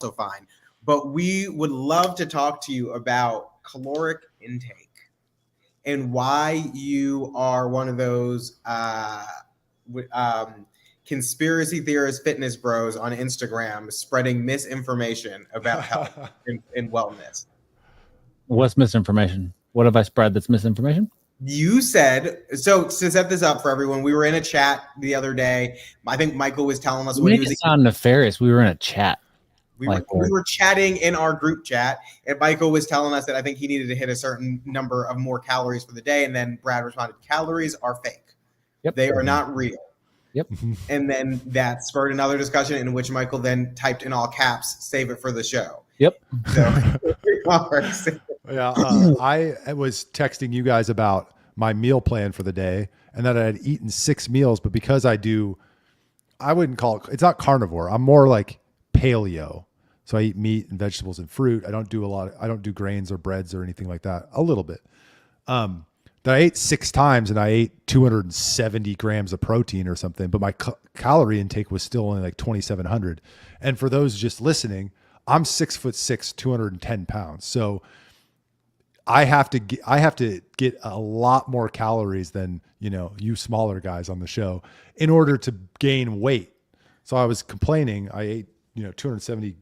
also fine. But we would love to talk to you about caloric intake and why you are one of those conspiracy theorist fitness bros on Instagram spreading misinformation about health and wellness. What's misinformation? What have I spread that's misinformation? You said, so to set this up for everyone, we were in a chat the other day. I think Michael was telling us what he was. It sound nefarious. We were in a chat. We were chatting in our group chat, and Michael was telling us that I think he needed to hit a certain number of more calories for the day, and then Brad responded, "Calories are fake. Yep. They are not real." Yep. And then that spurred another discussion in which Michael then typed in all caps, "Save it for the show." Yep. So, yeah, I was texting you guys about my meal plan for the day and that I had eaten 6 meals, but because I wouldn't call it, it's not carnivore. I'm more like paleo. So I eat meat and vegetables and fruit. I don't do grains or breads or anything like that. A little bit. That I ate 6 times and I ate 270 grams of protein or something, but my calorie intake was still only like 2,700. And for those just listening, I'm 6'6", 210 pounds. So I have to get a lot more calories than, you smaller guys on the show in order to gain weight. So I was complaining. I ate, 270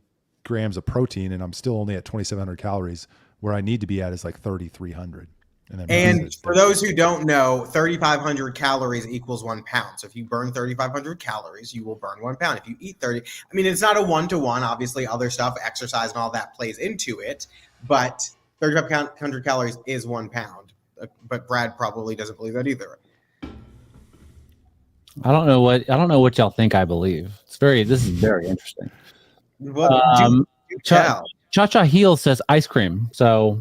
grams of protein and I'm still only at 2,700 calories, where I need to be at is like 3,300. And for those who don't know, 3,500 calories equals 1 pound. So if you burn 3,500 calories, you will burn 1 pound. If you eat 30, I mean, it's not a 1-to-1. Obviously, other stuff, exercise and all that plays into it. But 3,500 calories is 1 pound. But Brad probably doesn't believe that either. I don't know what y'all think I believe. This is very interesting. Well, Cha-Cha Heel says ice cream. So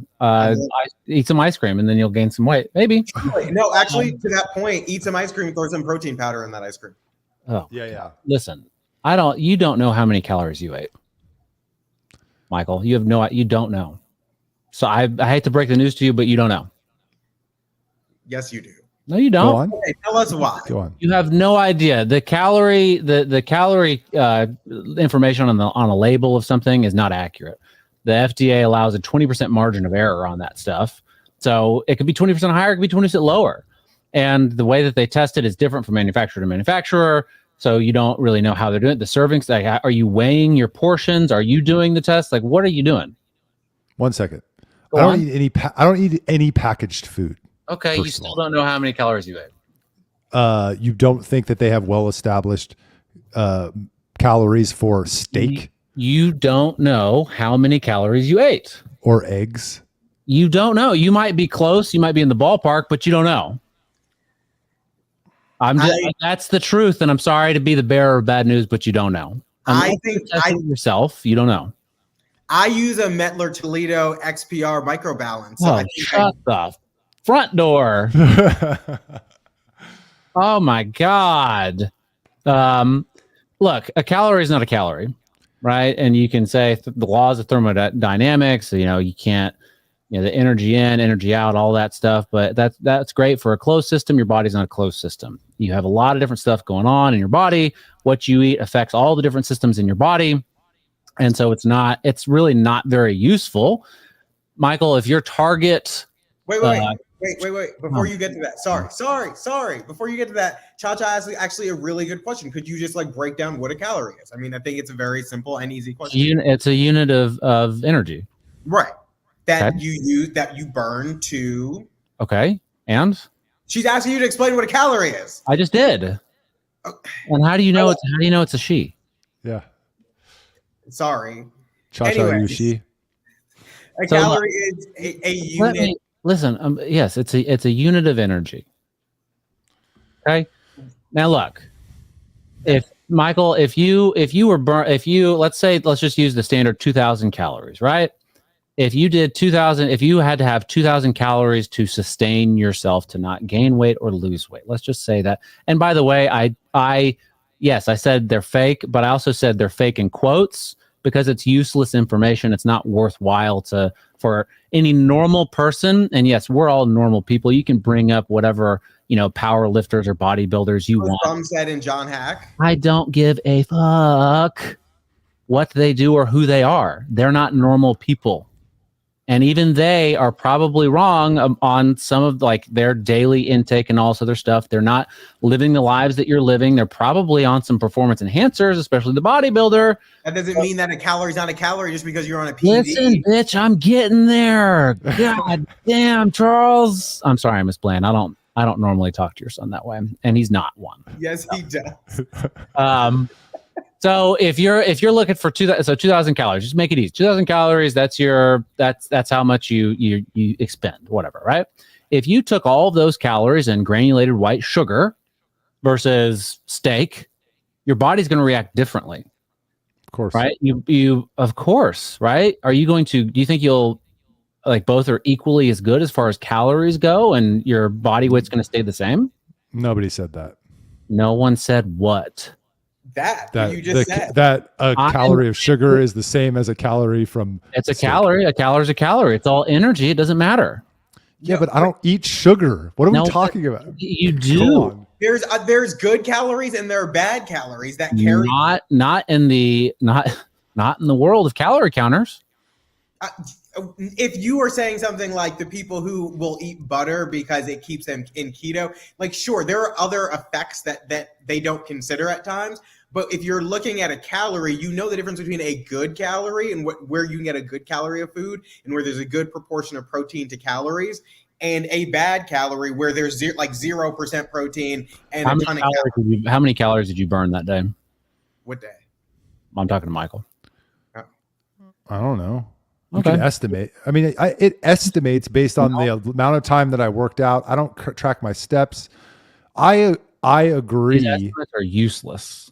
eat some ice cream and then you'll gain some weight. Maybe. No, actually, to that point, eat some ice cream, throw some protein powder in that ice cream. Oh, yeah. Listen, you don't know how many calories you ate. Michael, you don't know. So I hate to break the news to you, but you don't know. Yes, you do. No, you don't. Go on. Okay, tell us why. Go on. You have no idea. The calorie information on a label of something is not accurate. The FDA allows a 20% margin of error on that stuff. So it could be 20% higher, it could be 20% lower. And the way that they test it is different from manufacturer to manufacturer. So you don't really know how they're doing it. The servings, like, are you weighing your portions? Are you doing the test? Like, what are you doing? 1 second. I don't eat any packaged food. Okay, you still don't know how many calories you ate. You don't think that they have well-established calories for steak? You don't know how many calories you ate. Or eggs? You don't know. You might be close. You might be in the ballpark, but you don't know. That's the truth, and I'm sorry to be the bearer of bad news, but you don't know. I think yourself, you don't know. I use a Mettler Toledo XPR microbalance. So shut the front door. Oh my God. Look, a calorie is not a calorie, right? And you can say the laws of thermodynamics, you can't, the energy in, energy out, all that stuff, but that's great for a closed system. Your body's not a closed system. You have a lot of different stuff going on in your body. What you eat affects all the different systems in your body. And so it's really not very useful. Michael, if your target... Wait. Before you get to that, sorry. Before you get to that, Cha-Cha asked actually a really good question. Could you just break down what a calorie is? I mean, I think it's a very simple and easy question. It's a unit of energy. Right. That you use, that you burn to... Okay, and? She's asking you to explain what a calorie is. I just did. Okay. And how do you know it's a she? Yeah. Sorry. Cha-Cha, you she? A calorie is a unit... Listen, yes, it's a unit of energy. Okay. Now look, let's just use the standard 2,000 calories, right? If you had to have 2,000 calories to sustain yourself to not gain weight or lose weight, let's just say that. And by the way, I said they're fake, but I also said they're fake in quotes because it's useless information. It's not worthwhile for any normal person. And yes, we're all normal people. You can bring up whatever, power lifters or bodybuilders you want. Some said in John Hack. I don't give a fuck. what they do or who they are. They're not normal people. And even they are probably wrong on some of like their daily intake and all this other stuff. They're not living the lives that you're living. They're probably on some performance enhancers, especially the bodybuilder. That doesn't mean that a calorie is not a calorie just because you're on a PD. Listen, bitch, I'm getting there. God damn, Charles. I'm sorry, Miss Blain. I don't normally talk to your son that way, and he's not one. Yes, he does. So if you're looking for 2,000 calories, just make it easy. 2,000 calories. That's how much you expend, whatever, right? If you took all of those calories and granulated white sugar versus steak, your body's going to react differently. Of course, right? You of course, right? Are you going to? Do you think you'll like both are equally as good as far as calories go, and your body weight's going to stay the same? Nobody said that. No one said what. That you just said. That a calorie of sugar is the same as a calorie from. It's a calorie. A calorie is a calorie. It's all energy. It doesn't matter. Yeah, but I don't eat sugar. What are we talking about? You do. There's good calories and there are bad calories that carry. Not in the world of calorie counters. If you are saying something like the people who will eat butter because it keeps them in keto, like sure, there are other effects that they don't consider at times. But if you're looking at a calorie, you know the difference between a good calorie and where you can get a good calorie of food and where there's a good proportion of protein to calories, and a bad calorie where there's 0% protein and a ton of calories. How many calories did you burn that day? What day? I'm talking to Michael. I don't know. You Okay. can estimate. I mean, it estimates based on the amount of time that I worked out. I don't track my steps. I agree. These estimates are useless.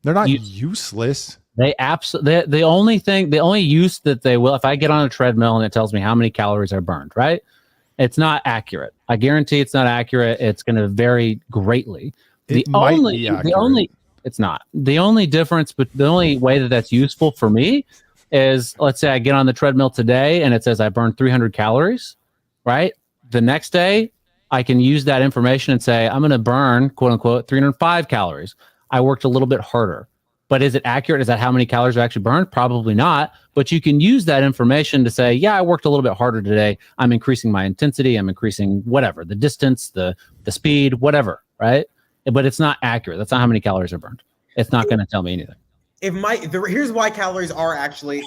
They're not useless. They absolutely. The only use that they will, if I get on a treadmill and it tells me how many calories I burned, right? It's not accurate. I guarantee it's not accurate. It's going to vary greatly. It's not. The only difference, but the only way that that's useful for me is, let's say I get on the treadmill today and it says I burned 300 calories, right? The next day, I can use that information and say, I'm going to burn, quote unquote, 305 calories. I worked a little bit harder. But is it accurate? Is that how many calories I actually burned? Probably not. But you can use that information to say, yeah, I worked a little bit harder today. I'm increasing my intensity. I'm increasing whatever, the distance, the speed, whatever, right? But it's not accurate. That's not how many calories are burned. It's not going to tell me anything. Here's why calories are actually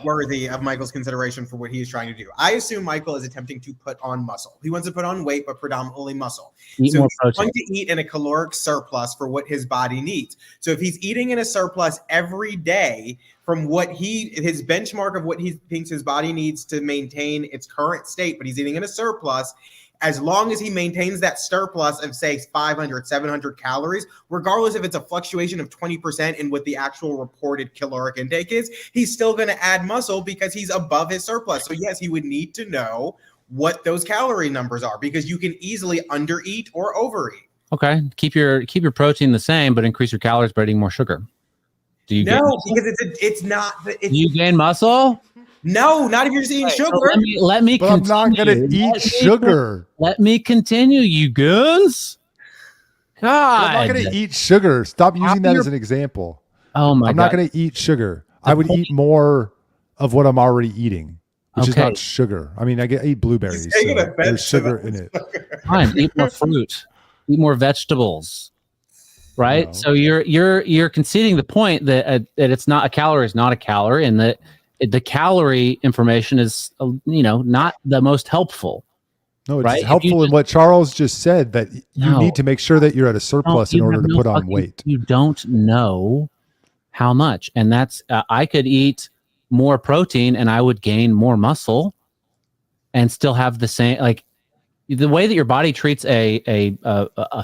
worthy of Michael's consideration for what he is trying to do. I assume Michael is attempting to put on muscle. He wants to put on weight, but predominantly muscle. Eat more protein. He's going to eat in a caloric surplus for what his body needs. So if he's eating in a surplus every day from what his benchmark of what he thinks his body needs to maintain its current state, but he's eating in a surplus, as long as he maintains that surplus of, say, 500, 700 calories, regardless if it's a fluctuation of 20% in what the actual reported caloric intake is, he's still going to add muscle because he's above his surplus. So, yes, he would need to know what those calorie numbers are because you can easily undereat or overeat. Okay. Keep your protein the same, but increase your calories by eating more sugar. Do you because it's not. Do you gain muscle? No, not if you're eating sugar. So let me But continue. I'm not going to eat sugar. Let me continue, you goons. God. I'm not going to eat sugar. Stop using that as an example. Oh my God. I'm not going to eat sugar. I would eat more of what I'm already eating, which is not sugar. I mean, I eat blueberries. So there's sugar in it. Fine. Eat more fruit. Eat more vegetables. Right. No. So you're conceding the point that it's not a calorie is not a calorie, and that the calorie information is, not the most helpful. No, it's helpful in what Charles just said, that you need to make sure that you're at a surplus in order to put on weight. You don't know how much. And that's, I could eat more protein and I would gain more muscle and still have the same, like the way that your body treats a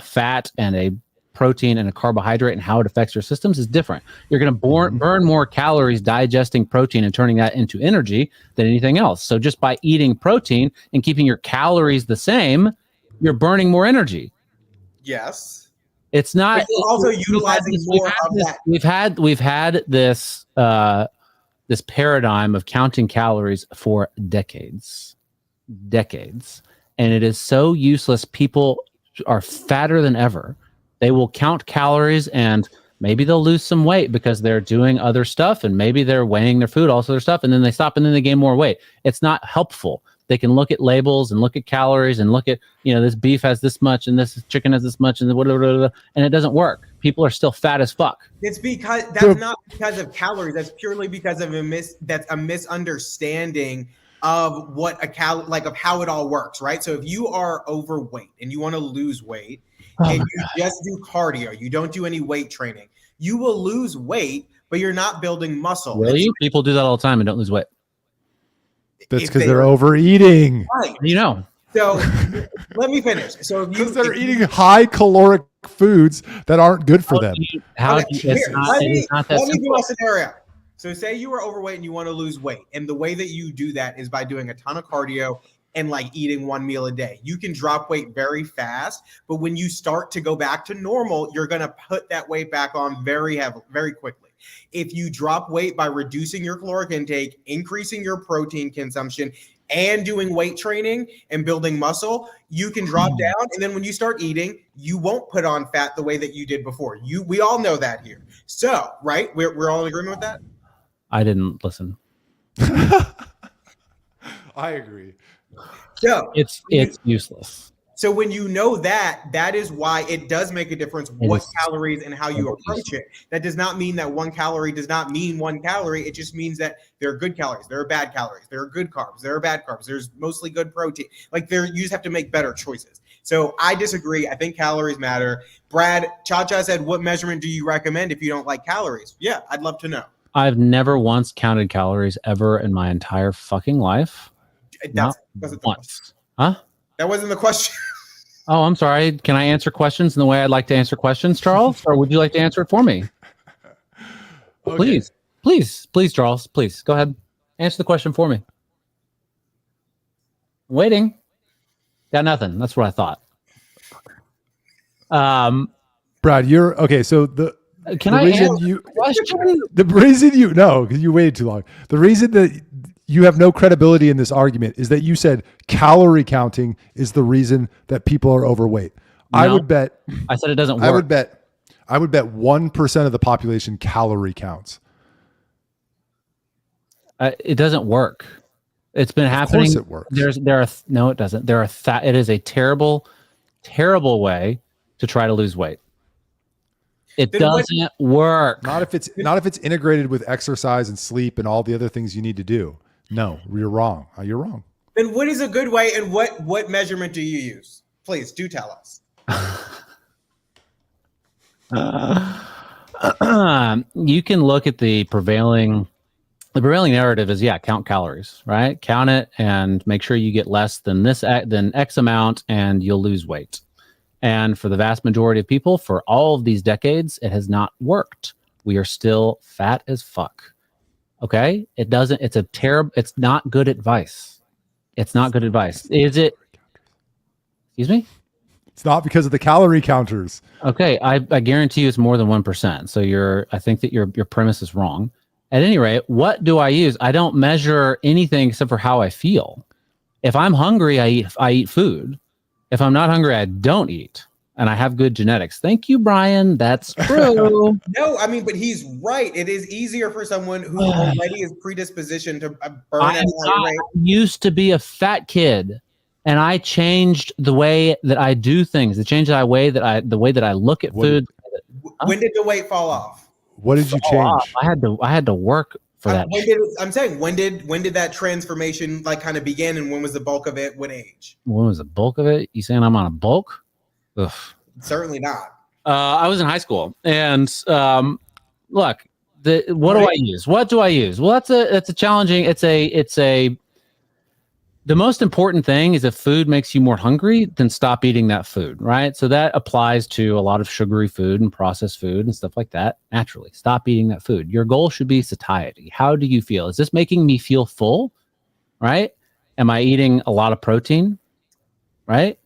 fat and a protein and a carbohydrate and how it affects your systems is different. You're going to burn more calories digesting protein and turning that into energy than anything else. So just by eating protein and keeping your calories the same, you're burning more energy. Yes. It's not. But you're also utilizing more of that. We've had this this paradigm of counting calories for decades, and it is so useless. People are fatter than ever. They will count calories and Maybe they'll lose some weight because they're doing other stuff, and maybe they're weighing their food, also their stuff, and then they stop and then they gain more weight. It's not helpful. They can look at labels and look at calories and look at, this beef has this much and this chicken has this much and whatever, and it doesn't work. People are still fat as fuck. It's because that's not because of calories. That's purely because of a misunderstanding of what of how it all works, right? So if you are overweight and you want to lose weight and you just do cardio, you don't do any weight training, you will lose weight, but you're not building muscle. Will you? People do that all the time and don't lose weight. That's because they're overeating. Right. So let me finish. So because they're eating high caloric foods that aren't good for them. Let me do a scenario. So say you are overweight and you want to lose weight. And the way that you do that is by doing a ton of cardio and eating one meal a day. You can drop weight very fast, but when you start to go back to normal, you're going to put that weight back on very quickly. If you drop weight by reducing your caloric intake, increasing your protein consumption, and doing weight training and building muscle, you can drop down. And then when you start eating, you won't put on fat the way that you did before. We all know that here. So, right? We're all in agreement with that? I didn't listen. I agree. So it's useless. So when you know that is why it does make a difference what calories and how you approach it. That does not mean that 1 calorie does not mean 1 calorie. It just means that there are good calories, there are bad calories, there are good carbs, there are bad carbs, there's mostly good protein. You just have to make better choices. So I disagree. I think calories matter. Brad, Cha-Cha said, what measurement do you recommend if you don't like calories? Yeah, I'd love to know. I've never once counted calories ever in my entire fucking life. Not once. Huh? That wasn't the question. Oh, I'm sorry. Can I answer questions in the way I'd like to answer questions, Charles? Or would you like to answer it for me? Okay. Please, Charles. Please, go ahead. Answer the question for me. I'm waiting. Got nothing. That's what I thought. Brad, you're okay. So the reason because you waited too long. The reason that you have no credibility in this argument is that you said calorie counting is the reason that people are overweight. No, I said it doesn't work. I would bet 1% of the population calorie counts. It doesn't work. It's been happening. Of course it works. No, it doesn't. It is a terrible, terrible way to try to lose weight. It doesn't work. Not if it's integrated with exercise and sleep and all the other things you need to do. No, you're wrong. You're wrong. Then what is a good way, and what measurement do you use? Please do tell us. You can look at the prevailing narrative is count calories, right? Count it and make sure you get less than X amount and you'll lose weight. And for the vast majority of people, for all of these decades, it has not worked. We are still fat as fuck. Okay? It's not good advice. It's not good advice. Is it? Excuse me? It's not because of the calorie counters. Okay. I guarantee you it's more than 1%. So I think that your premise is wrong. At any rate, what do I use? I don't measure anything except for how I feel. If I'm hungry, I eat food. If I'm not hungry, I don't eat. And I have good genetics. Thank you, Brian. That's true. No, but he's right. It is easier for someone who already is predispositioned to burn at a high rate. I used to be a fat kid, and I changed the way that I do things. The way that I look at food. When did the weight fall off? What did you change? I had to work for that. When did that transformation kind of begin, and when was the bulk of it? What age? When was the bulk of it? You saying I'm on a bulk? Ugh. Certainly not. I was in high school, and look, what do I use? What do I use? Well, that's a challenging. The most important thing is if food makes you more hungry, then stop eating that food, right? So that applies to a lot of sugary food and processed food and stuff like that. Naturally, stop eating that food. Your goal should be satiety. How do you feel? Is this making me feel full, right? Am I eating a lot of protein, right?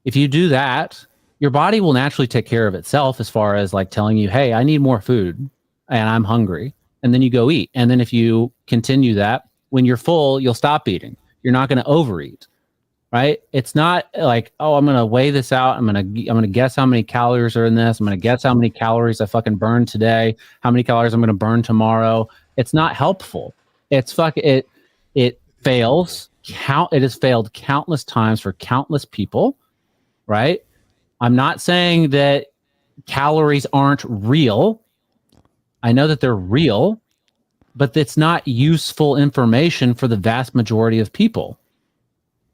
If you do that, your body will naturally take care of itself as far as telling you, hey, I need more food and I'm hungry. And then you go eat. And then if you continue that, when you're full, you'll stop eating. You're not going to overeat. right? It's not like, oh, I'm gonna weigh this out. I'm gonna guess how many calories are in this. I'm gonna guess how many calories I fucking burned today. How many calories I'm gonna burn tomorrow. It's not helpful. It's it fails. It has failed countless times for countless people, right? I'm not saying that calories aren't real. I know that they're real, but it's not useful information for the vast majority of people.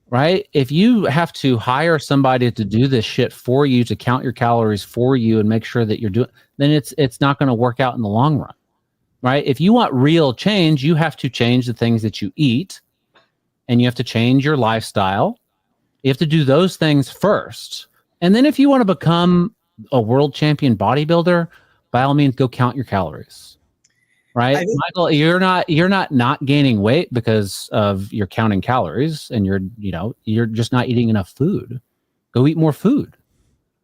Right? If you have to hire somebody to do this shit for you, to count your calories for you and make sure that you're doing, then it's not going to work out in the long run. Right? If you want real change, you have to change the things that you eat, and you have to change your lifestyle. You have to do those things first. And then if you want to become a world champion bodybuilder, by all means, go count your calories. Right, Michael, you're not gaining weight because of you're counting calories, and you're just not eating enough food. Go eat more food.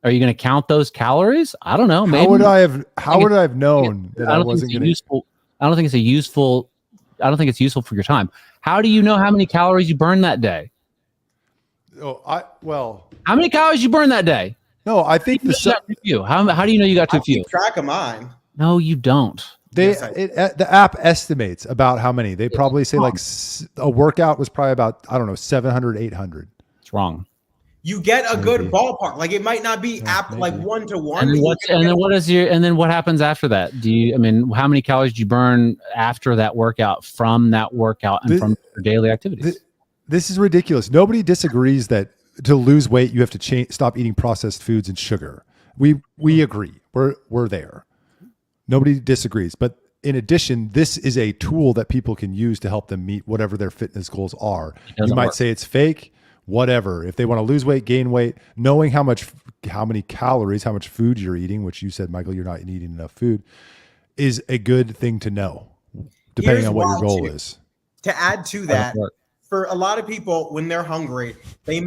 Are you going to count those calories? I don't know. Maybe. How would I have known that I wasn't going to? Useful. I don't think it's useful for your time. How do you know how many calories you burn that day? How many calories you burn that day? No, I think How do you know you got too few? Keep track of mine. No, you don't. The app estimates about how many. They probably say like a workout was probably about, I don't know, 700, 800. It's wrong. You get a good ballpark. Like it might not be like 1-to-1. And then what happens after that? How many calories do you burn after that workout from that workout and from your daily activities? This is ridiculous. Nobody disagrees that to lose weight, you have to stop eating processed foods and sugar. We agree. We're there. Nobody disagrees. But in addition, this is a tool that people can use to help them meet whatever their fitness goals are. You might say it's fake, whatever. If they want to lose weight, gain weight, knowing how many calories, how much food you're eating, which you said, Michael, you're not eating enough food, is a good thing to know, depending on what your goal is. To add to that, for a lot of people, when they're hungry, they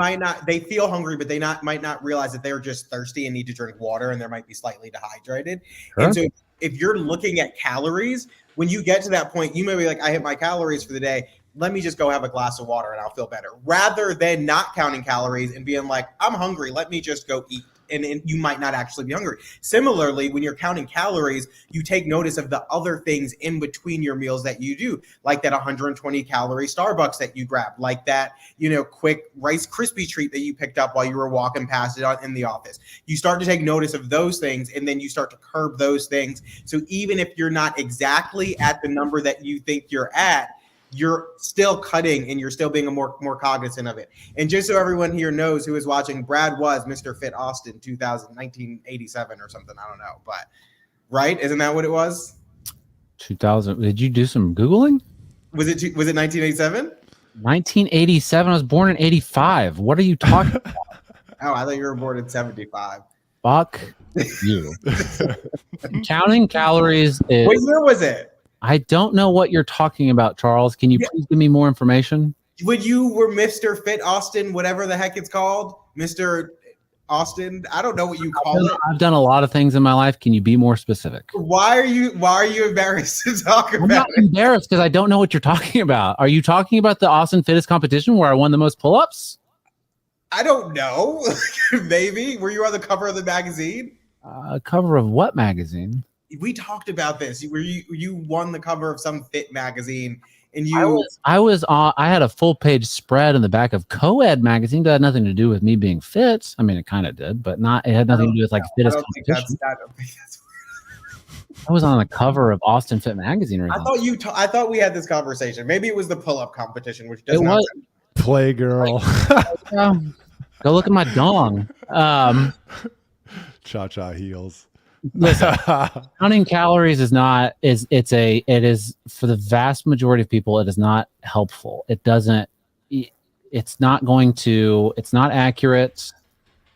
feel hungry, but they might not realize that they're just thirsty and need to drink water, and they might be slightly dehydrated. Sure. And so if you're looking at calories, when you get to that point, you may be like, I hit my calories for the day. Let me just go have a glass of water and I'll feel better. Rather than not counting calories and being like, I'm hungry, let me just go eat. And you might not actually be hungry. Similarly, when you're counting calories, you take notice of the other things in between your meals that you do, like that 120 calorie Starbucks that you grab, like that, quick Rice Krispie treat that you picked up while you were walking past it in the office. You start to take notice of those things, and then you start to curb those things. So even if you're not exactly at the number that you think you're at, you're still cutting and you're still being more cognizant of it. And just so everyone here knows who is watching, Brad was Mr. Fit Austin 1987 or something. I don't know, but right? Isn't that what it was? 2000. Did you do some Googling? Was it 1987? 1987. I was born in 85. What are you talking about? Oh, I thought you were born in 75. Fuck you. Counting calories is... What year was it? I don't know what you're talking about, Charles. Can you please give me more information? When you were Mr. Fit Austin, whatever the heck it's called, Mr. Austin, I don't know what you call it. I've done a lot of things in my life. Can you be more specific? Why are you embarrassed to talk about it? I'm not embarrassed because I don't know what you're talking about. Are you talking about the Austin Fitness competition where I won the most pull-ups? I don't know. Maybe. Were you on the cover of the magazine? Cover of what magazine? We talked about this. Where you won the cover of some fit magazine, and I had a full page spread in the back of Co-Ed magazine that had nothing to do with me being fit. I mean, it kind of did, but it had nothing to do with like fittest competition. I was on the cover of Austin Fit magazine. Or I thought we had this conversation. Maybe it was the pull-up competition, which does not. Playgirl. Go look at my dong. Cha-cha heels. Listen, counting calories is for the vast majority of people, it is not helpful. It's not accurate.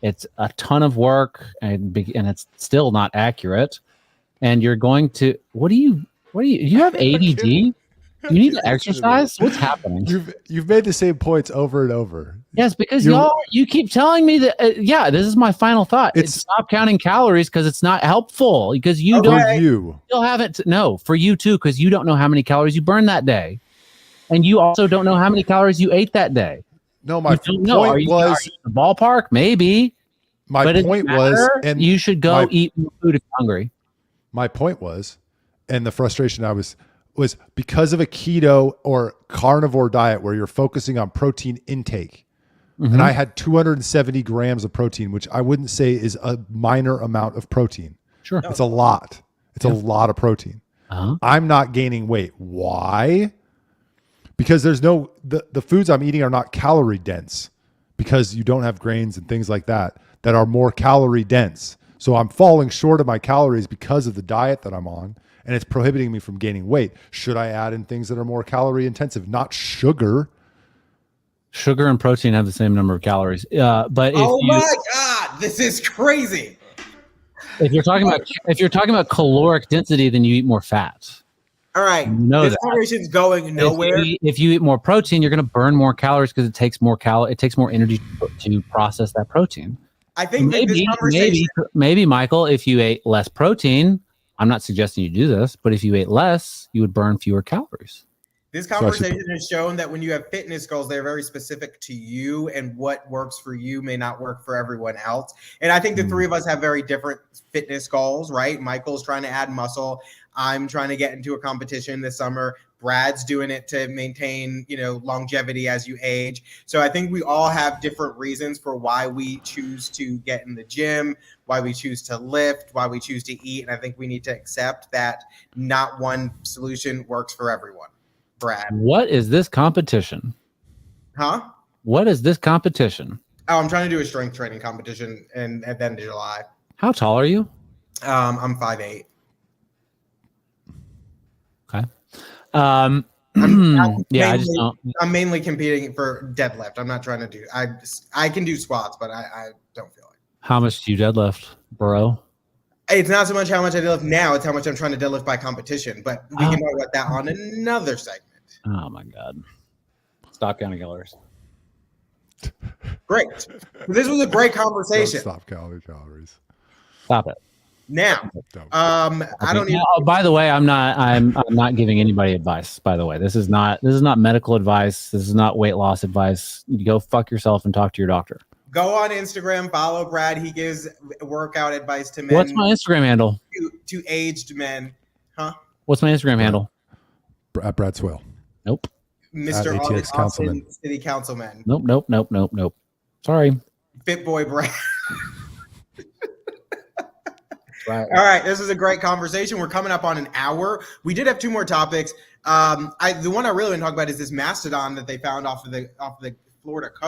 It's a ton of work and it's still not accurate. And you're going to, you have ADD? You need to exercise? What's happening? You've made the same points over and over. Yes, because you keep telling me that, this is my final thought. It's stop counting calories because it's not helpful. Because you still haven't. No, for you too, because you don't know how many calories you burned that day. And you also don't know how many calories you ate that day. No, my You don't know. Are point you was in the ballpark? Maybe. my But it point doesn't was, matter. and you should go my- eat more food if you're hungry. my point was, and the frustration I was because of a keto or carnivore diet where you're focusing on protein intake. And I had 270 grams of protein, which I wouldn't say is a minor amount of protein. Sure. It's a lot. It's a lot of protein. Uh-huh. I'm not gaining weight. Why? Because there's no, the foods I'm eating are not calorie dense because you don't have grains and things like that are more calorie dense. So I'm falling short of my calories because of the diet that I'm on, and it's prohibiting me from gaining weight. Should I add in things that are more calorie intensive? Not sugar. Sugar and protein have the same number of calories. But if my God, this is crazy. if you're talking about caloric density, then you eat more fat. All right, this conversation's going nowhere. If you eat more protein, you're going to burn more calories because it takes more energy to process that protein. I think this conversation, maybe Michael, if you ate less protein, I'm not suggesting you do this, but if you ate less, you would burn fewer calories. This conversation has shown that when you have fitness goals, they're very specific to you, and what works for you may not work for everyone else. And I think the three of us have very different fitness goals, right? Michael's trying to add muscle. I'm trying to get into a competition this summer. Brad's doing it to maintain, longevity as you age. So I think we all have different reasons for why we choose to get in the gym, why we choose to lift, why we choose to eat. And I think we need to accept that not one solution works for everyone. Brad. What is this competition? Huh? What is this competition? Oh, I'm trying to do a strength training competition at the end of July. How tall are you? I'm 5'8". Okay. I'm I'm mainly competing for deadlift. I'm not trying to do. I can do squats, but I don't feel like. How much do you deadlift, bro? It's not so much how much I deadlift now; it's how much I'm trying to deadlift by competition. But we can talk about that on another segment. Oh my God! Stop counting calories. Great. This was a great conversation. Don't stop calories. Stop it. Now, I don't even. Oh, by the way, I'm not giving anybody advice. By the way, this is not medical advice. This is not weight loss advice. You go fuck yourself and talk to your doctor. Go on Instagram, follow Brad. He gives workout advice to men. What's my Instagram handle? To aged men, huh? What's my Instagram handle? Brad Swail. Nope. Mr. ATX Councilman. City Councilman. Nope. Sorry. Fit Boy Brad. Right. All right, this is a great conversation. We're coming up on an hour. We did have two more topics. The one I really want to talk about is this mastodon that they found off of the Florida coast.